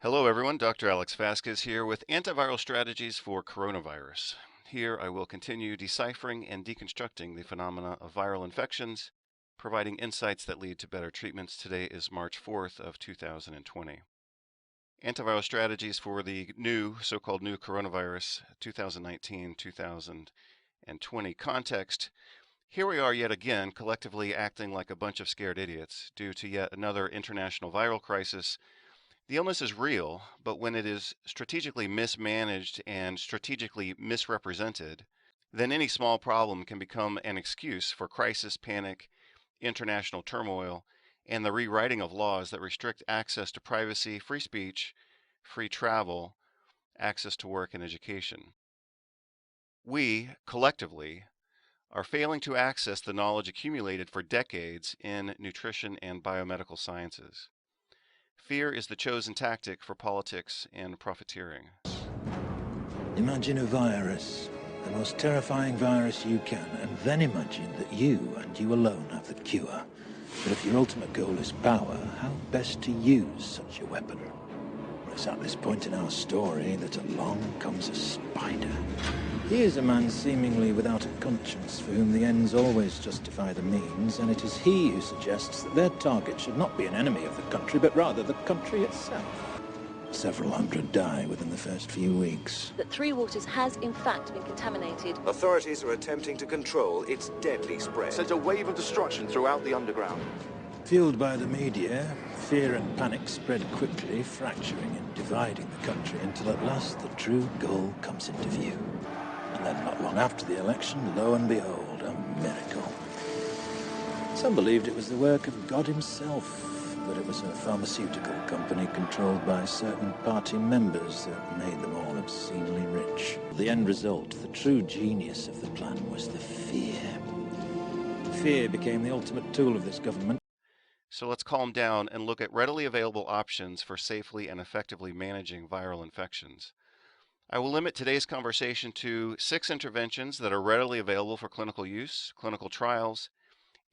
Hello everyone, Dr. Alex Vasquez here with antiviral strategies for coronavirus. Here I will continue deciphering and deconstructing the phenomena of viral infections, providing insights that lead to better treatments. Today is March 4th of 2020. Antiviral strategies for the so-called new coronavirus 2019-2020 context. Here we are yet again collectively acting like a bunch of scared idiots due to yet another international viral crisis. The illness is real, but when it is strategically mismanaged and strategically misrepresented, then any small problem can become an excuse for crisis, panic, international turmoil, and the rewriting of laws that restrict access to privacy, free speech, free travel, access to work and education. We, collectively, are failing to access the knowledge accumulated for decades in nutrition and biomedical sciences. Fear is the chosen tactic for politics and profiteering. Imagine a virus, the most terrifying virus you can, and then imagine that you and you alone have the cure. But if your ultimate goal is power, how best to use such a weapon? It's at this point in our story that along comes a spider. He is a man seemingly without a conscience, for whom the ends always justify the means, and it is he who suggests that their target should not be an enemy of the country, but rather the country itself. Several hundred die within the first few weeks. That Three Waters has, in fact, been contaminated. Authorities are attempting to control its deadly spread. Sends a wave of destruction throughout the underground. Fueled by the media, fear and panic spread quickly, fracturing and dividing the country until at last the true goal comes into view. And then not long after the election, lo and behold, a miracle. Some believed it was the work of God himself, but it was a pharmaceutical company controlled by certain party members that made them all obscenely rich. The end result, the true genius of the plan, was the fear. Fear became the ultimate tool of this government. So let's calm down and look at readily available options for safely and effectively managing viral infections. I will limit today's conversation to 6 interventions that are readily available for clinical use, clinical trials,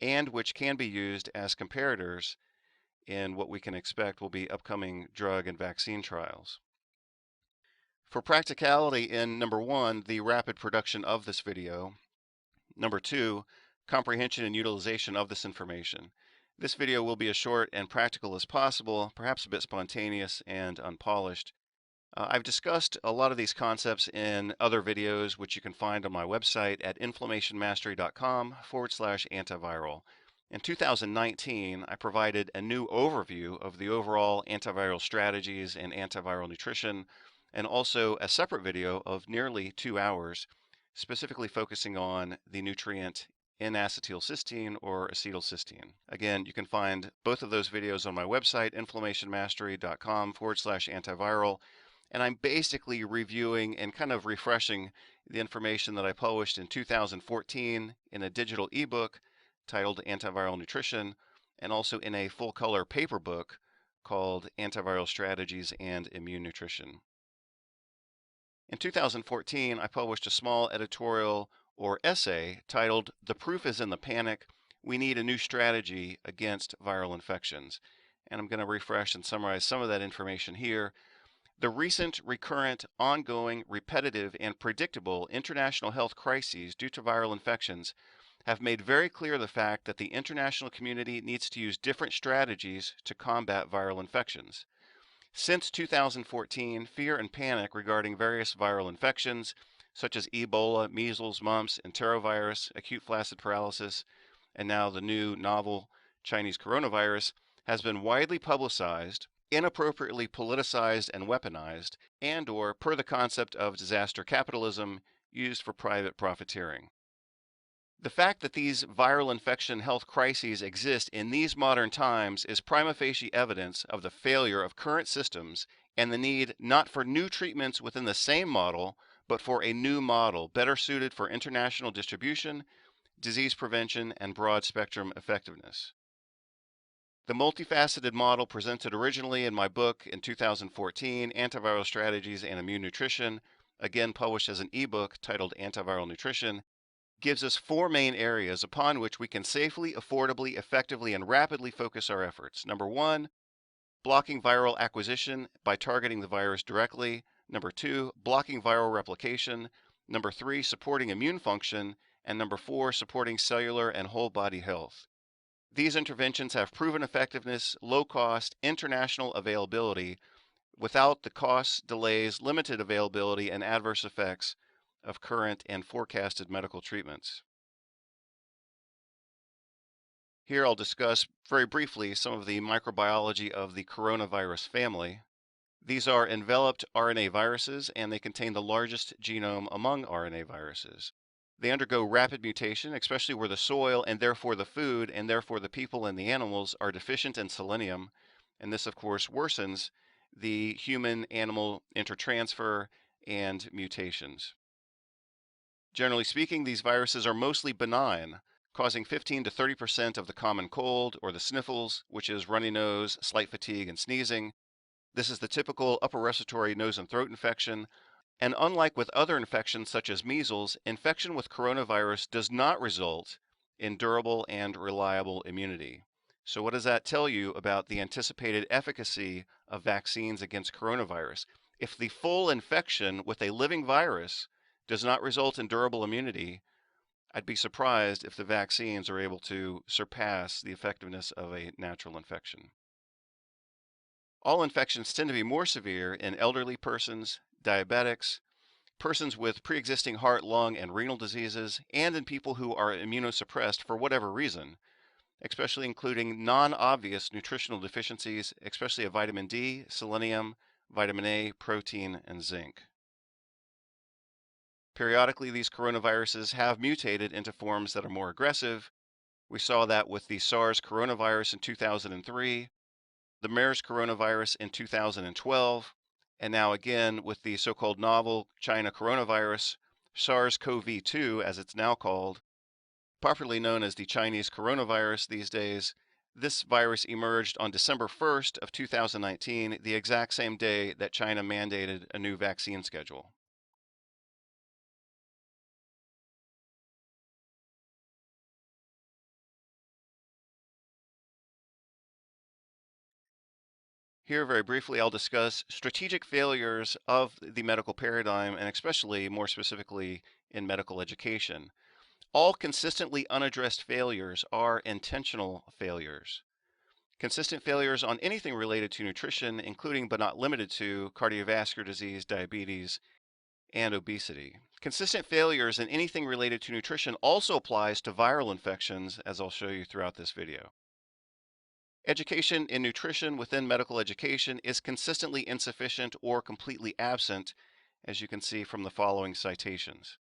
and which can be used as comparators in what we can expect will be upcoming drug and vaccine trials. For practicality in number 1, the rapid production of this video. Number 2, comprehension and utilization of this information. This video will be as short and practical as possible, perhaps a bit spontaneous and unpolished. I've discussed a lot of these concepts in other videos, which you can find on my website at inflammationmastery.com/antiviral. In 2019, I provided a new overview of the overall antiviral strategies and antiviral nutrition, and also a separate video of nearly 2 hours, specifically focusing on the nutrient N-acetylcysteine or acetylcysteine. Again, you can find both of those videos on my website, inflammationmastery.com/antiviral. And I'm basically reviewing and kind of refreshing the information that I published in 2014 in a digital ebook titled Antiviral Nutrition, and also in a full-color paper book called Antiviral Strategies and Immune Nutrition. In 2014, I published a small editorial or essay titled "The Proof is in the Panic. We Need a New Strategy Against Viral Infections." And I'm going to refresh and summarize some of that information here. The recent, recurrent, ongoing, repetitive, and predictable international health crises due to viral infections have made very clear the fact that the international community needs to use different strategies to combat viral infections. Since 2014, fear and panic regarding various viral infections, such as Ebola, measles, mumps, enterovirus, acute flaccid paralysis, and now the new novel Chinese coronavirus, has been widely publicized, inappropriately politicized and weaponized, and/or per the concept of disaster capitalism used for private profiteering. The fact that these viral infection health crises exist in these modern times is prima facie evidence of the failure of current systems and the need not for new treatments within the same model, but for a new model better suited for international distribution, disease prevention, and broad spectrum effectiveness. The multifaceted model presented originally in my book in 2014, Antiviral Strategies and Immune Nutrition, again published as an ebook titled Antiviral Nutrition, gives us 4 main areas upon which we can safely, affordably, effectively, and rapidly focus our efforts. Number 1, blocking viral acquisition by targeting the virus directly. Number 2, blocking viral replication. Number 3, supporting immune function. And number 4, supporting cellular and whole body health. These interventions have proven effectiveness, low cost, international availability, without the costs, delays, limited availability, and adverse effects of current and forecasted medical treatments. Here I'll discuss very briefly some of the microbiology of the coronavirus family. These are enveloped RNA viruses, and they contain the largest genome among RNA viruses. They undergo rapid mutation, especially where the soil and therefore the food and therefore the people and the animals are deficient in selenium, and this of course worsens the human-animal intertransfer and mutations. Generally speaking, these viruses are mostly benign, causing 15 to 30% of the common cold or the sniffles, which is runny nose, slight fatigue, and sneezing. This is the typical upper respiratory nose and throat infection. And unlike with other infections such as measles, infection with coronavirus does not result in durable and reliable immunity. So what does that tell you about the anticipated efficacy of vaccines against coronavirus? If the full infection with a living virus does not result in durable immunity, I'd be surprised if the vaccines are able to surpass the effectiveness of a natural infection. All infections tend to be more severe in elderly persons, diabetics, persons with pre-existing heart, lung, and renal diseases, and in people who are immunosuppressed for whatever reason, especially including non-obvious nutritional deficiencies, especially of vitamin D, selenium, vitamin A, protein, and zinc. Periodically, these coronaviruses have mutated into forms that are more aggressive. We saw that with the SARS coronavirus in 2003, the MERS coronavirus in 2012, and now again with the so-called novel China coronavirus, SARS-CoV-2 as it's now called, popularly known as the Chinese coronavirus these days. This virus emerged on December 1st of 2019, the exact same day that China mandated a new vaccine schedule. Here, very briefly, I'll discuss strategic failures of the medical paradigm, and especially, more specifically, in medical education. All consistently unaddressed failures are intentional failures. Consistent failures on anything related to nutrition, including but not limited to cardiovascular disease, diabetes, and obesity. Consistent failures in anything related to nutrition also applies to viral infections, as I'll show you throughout this video. Education in nutrition within medical education is consistently insufficient or completely absent, as you can see from the following citations.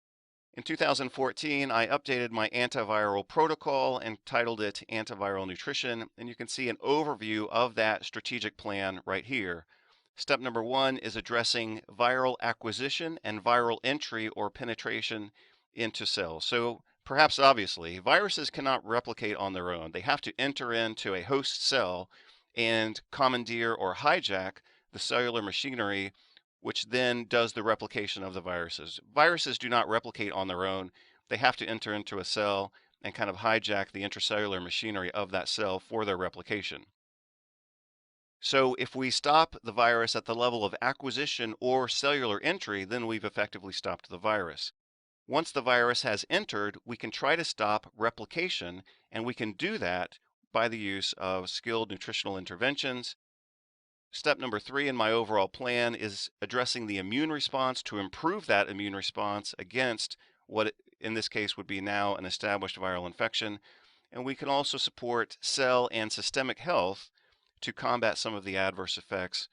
In 2014, I updated my antiviral protocol and titled it Antiviral Nutrition, and you can see an overview of that strategic plan right here. Step number 1 is addressing viral acquisition and viral entry or penetration into cells. So perhaps obviously, viruses cannot replicate on their own. They have to enter into a host cell and commandeer or hijack the cellular machinery, which then does the replication of the viruses. Viruses do not replicate on their own. They have to enter into a cell and kind of hijack the intracellular machinery of that cell for their replication. So if we stop the virus at the level of acquisition or cellular entry, then we've effectively stopped the virus. Once the virus has entered, we can try to stop replication, and we can do that by the use of skilled nutritional interventions. Step number 3 in my overall plan is addressing the immune response to improve that immune response against what in this case would be now an established viral infection. And we can also support cell and systemic health to combat some of the adverse effects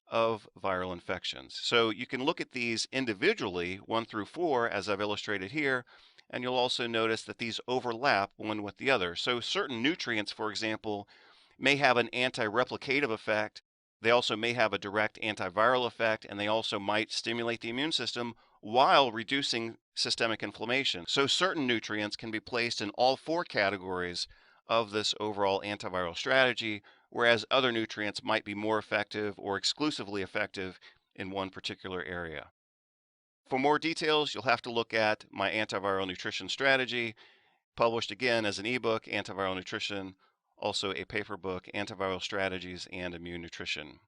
of viral infections. So you can look at these individually, 1 through 4, as I've illustrated here, and you'll also notice that these overlap one with the other. So certain nutrients, for example, may have an anti-replicative effect. They also may have a direct antiviral effect, and they also might stimulate the immune system while reducing systemic inflammation. So certain nutrients can be placed in all 4 categories of this overall antiviral strategy, whereas other nutrients might be more effective or exclusively effective in one particular area. For more details, you'll have to look at my antiviral nutrition strategy, published again as an ebook, Antiviral Nutrition, also a paper book, Antiviral Strategies and Immune Nutrition.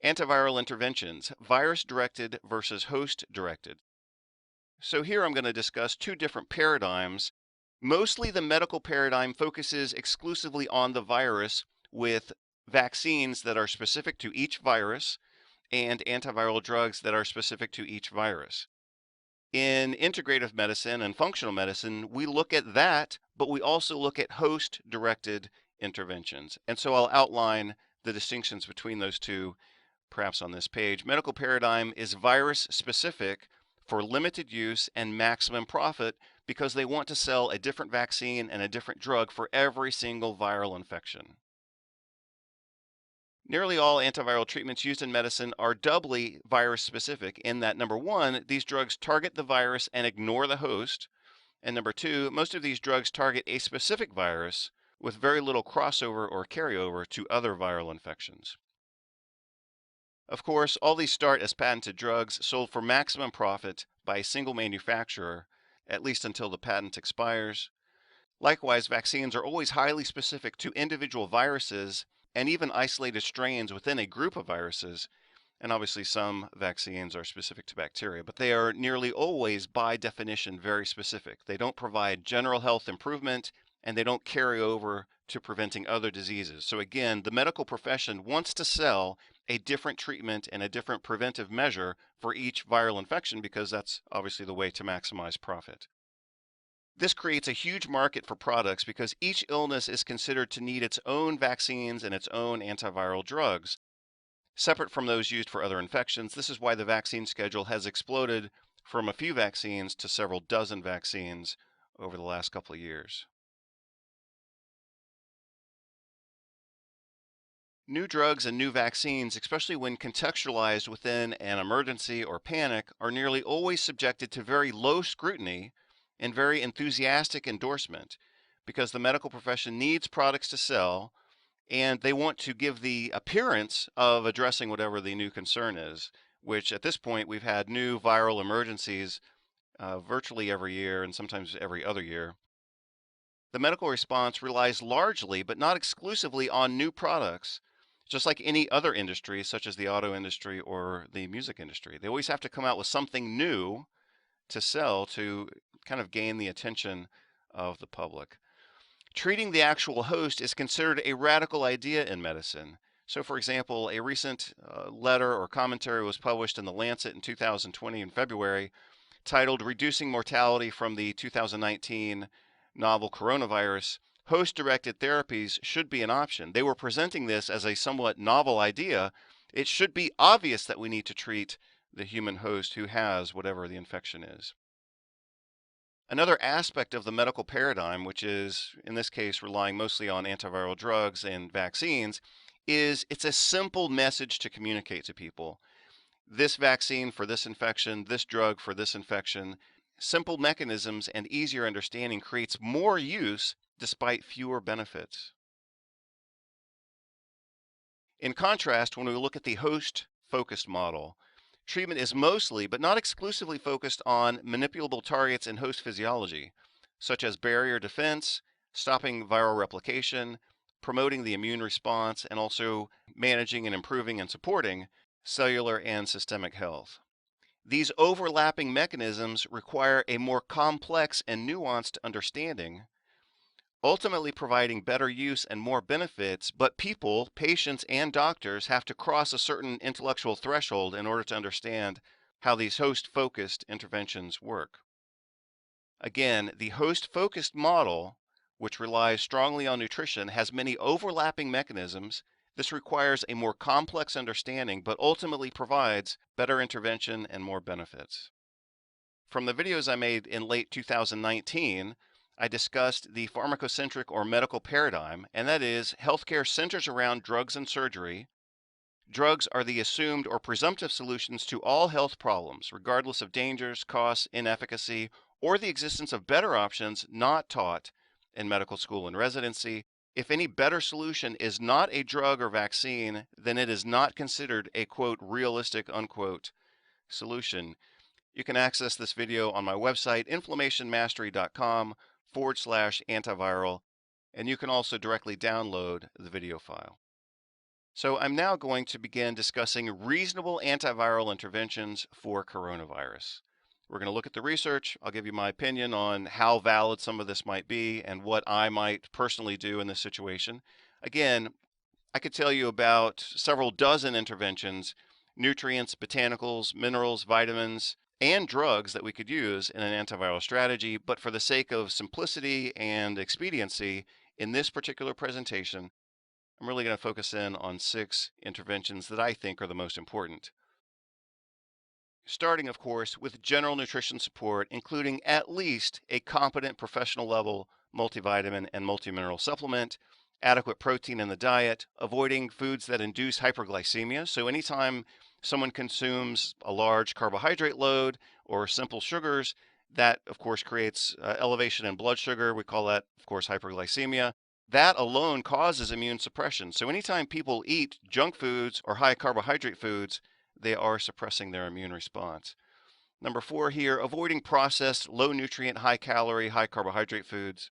Antiviral interventions, virus-directed versus host-directed. So here I'm going to discuss two different paradigms. Mostly the medical paradigm focuses exclusively on the virus with vaccines that are specific to each virus and antiviral drugs that are specific to each virus. In integrative medicine and functional medicine, we look at that, but we also look at host-directed interventions. And so I'll outline the distinctions between those two perhaps on this page. Medical paradigm is virus-specific for limited use and maximum profit because they want to sell a different vaccine and a different drug for every single viral infection. Nearly all antiviral treatments used in medicine are doubly virus-specific in that, number one, these drugs target the virus and ignore the host, and number two, most of these drugs target a specific virus with very little crossover or carryover to other viral infections. Of course, all these start as patented drugs sold for maximum profit by a single manufacturer, at least until the patent expires. Likewise, vaccines are always highly specific to individual viruses and even isolated strains within a group of viruses. And obviously some vaccines are specific to bacteria, but they are nearly always by definition very specific. They don't provide general health improvement and they don't carry over to preventing other diseases. So again, the medical profession wants to sell a different treatment and a different preventive measure for each viral infection because that's obviously the way to maximize profit. This creates a huge market for products because each illness is considered to need its own vaccines and its own antiviral drugs, separate from those used for other infections. This is why the vaccine schedule has exploded from a few vaccines to several dozen vaccines over the last couple of years. New drugs and new vaccines, especially when contextualized within an emergency or panic, are nearly always subjected to very low scrutiny and very enthusiastic endorsement because the medical profession needs products to sell and they want to give the appearance of addressing whatever the new concern is, which at this point we've had new viral emergencies virtually every year and sometimes every other year. The medical response relies largely, but not exclusively, on new products, just like any other industry, such as the auto industry or the music industry. They always have to come out with something new to sell to kind of gain the attention of the public. Treating the actual host is considered a radical idea in medicine. So, for example, a recent letter or commentary was published in The Lancet in 2020 in February titled Reducing Mortality from the 2019 Novel Coronavirus. Host-directed therapies should be an option. They were presenting this as a somewhat novel idea. It should be obvious that we need to treat the human host who has whatever the infection is. Another aspect of the medical paradigm, which is in this case relying mostly on antiviral drugs and vaccines, is it's a simple message to communicate to people. This vaccine for this infection, this drug for this infection. Simple mechanisms and easier understanding creates more use despite fewer benefits. In contrast, when we look at the host-focused model, treatment is mostly, but not exclusively, focused on manipulable targets in host physiology, such as barrier defense, stopping viral replication, promoting the immune response, and also managing and improving and supporting cellular and systemic health. These overlapping mechanisms require a more complex and nuanced understanding, ultimately providing better use and more benefits, but people, patients, and doctors have to cross a certain intellectual threshold in order to understand how these host-focused interventions work. Again, the host-focused model, which relies strongly on nutrition, has many overlapping mechanisms. This requires a more complex understanding, but ultimately provides better intervention and more benefits. From the videos I made in late 2019, I discussed the pharmacocentric or medical paradigm, and that is, healthcare centers around drugs and surgery. Drugs are the assumed or presumptive solutions to all health problems, regardless of dangers, costs, inefficacy, or the existence of better options not taught in medical school and residency. If any better solution is not a drug or vaccine, then it is not considered a, quote, realistic, unquote, solution. You can access this video on my website, inflammationmastery.com, /antiviral, and you can also directly download the video file. So I'm now going to begin discussing reasonable antiviral interventions for coronavirus. We're going to look at the research. I'll give you my opinion on how valid some of this might be and what I might personally do in this situation. Again, I could tell you about several dozen interventions, nutrients, botanicals, minerals, vitamins, and drugs that we could use in an antiviral strategy, but for the sake of simplicity and expediency, in this particular presentation, I'm really going to focus in on 6 interventions that I think are the most important. Starting, of course, with general nutrition support, including at least a competent professional level multivitamin and multimineral supplement, adequate protein in the diet, avoiding foods that induce hyperglycemia. So anytime someone consumes a large carbohydrate load or simple sugars, that of course creates elevation in blood sugar. We call that, of course, hyperglycemia. That alone causes immune suppression. So anytime people eat junk foods or high carbohydrate foods, they are suppressing their immune response. Number 4 here, avoiding processed, low nutrient, high calorie, high carbohydrate foods.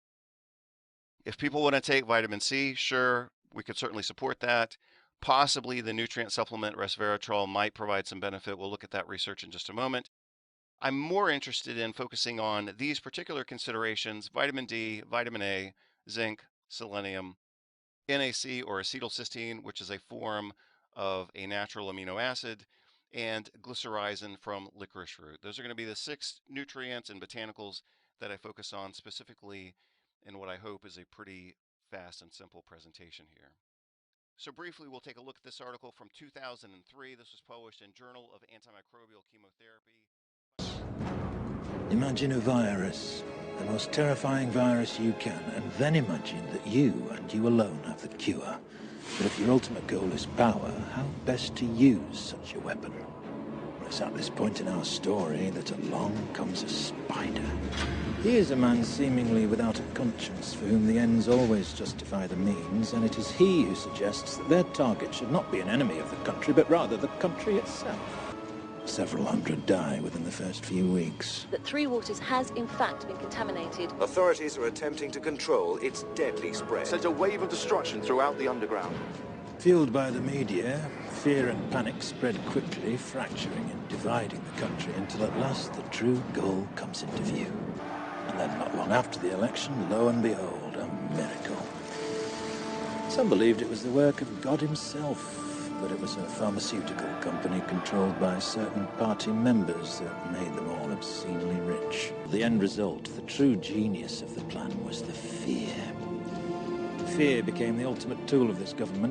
If people want to take vitamin C, sure, we could certainly support that. Possibly the nutrient supplement resveratrol might provide some benefit. We'll look at that research in just a moment. I'm more interested in focusing on these particular considerations: vitamin D, vitamin A, zinc, selenium, NAC or acetylcysteine, which is a form of a natural amino acid, and glycyrrhizin from licorice root. Those are going to be the 6 nutrients and botanicals that I focus on specifically in what I hope is a pretty fast and simple presentation here. So briefly, we'll take a look at this article from 2003. This was published in Journal of Antimicrobial Chemotherapy. Imagine a virus, the most terrifying virus you can, and then imagine that you and you alone have the cure. But if your ultimate goal is power, how best to use such a weapon? It's at this point in our story that along comes a spider. He is a man seemingly without a conscience, for whom the ends always justify the means, and it is he who suggests that their target should not be an enemy of the country, but rather the country itself. Several hundred die within the first few weeks. That Three Waters has in fact been contaminated. Authorities are attempting to control its deadly spread. Sends a wave of destruction throughout the underground. Fueled by the media, fear and panic spread quickly, fracturing and dividing the country until at last the true goal comes into view. And then not long after the election, lo and behold, a miracle. Some believed it was the work of God himself, but it was a pharmaceutical company controlled by certain party members that made them all obscenely rich. The end result, the true genius of the plan, was the fear. Fear became the ultimate tool of this government.